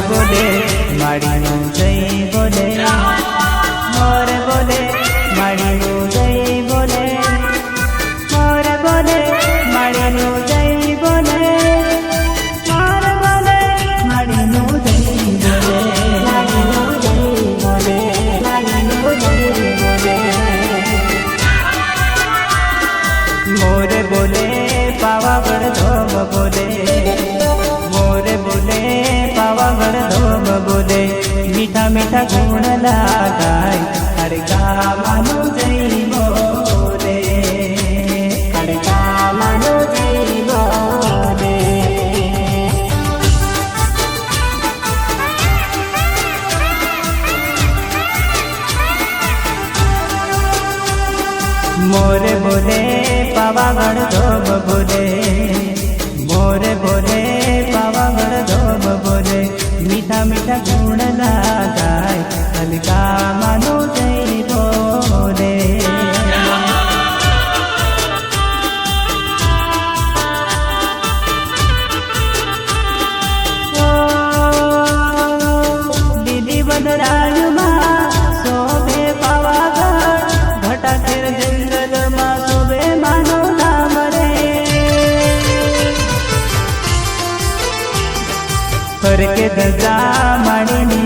બોલે માડીનું જય બોલે, મોર બોલે માડીનું જય બોલે, મોર બોલે માડીનું જય બોલે, મોર બોલે માડીનું જય બોલે, માડીનું જય બોલે, માડીનું જય બોલે. મોર બોલે પાવાગઢ ધોમ બોલે, મોર બોલે પાવાગઢ ધોમ બોલે, મીઠા મીઠા ગુણ લાગાય ખડકામાનું જય બોલે, ખડકામાનું જય બોલે. મોર બોલે પાવાગઢ ધોમ બોલે, મોર બોલે પાવાગઢ ધોમ બોલે, મીઠા મીઠા ગુણ લાગાય ખડકામાનું જય બોલે. દીદી વનરાજમાં શોભે પાવાગઢ, ઘટાખેર જંગલમાં શોભે માનું નામ રે. ફરકે ધજા માડીની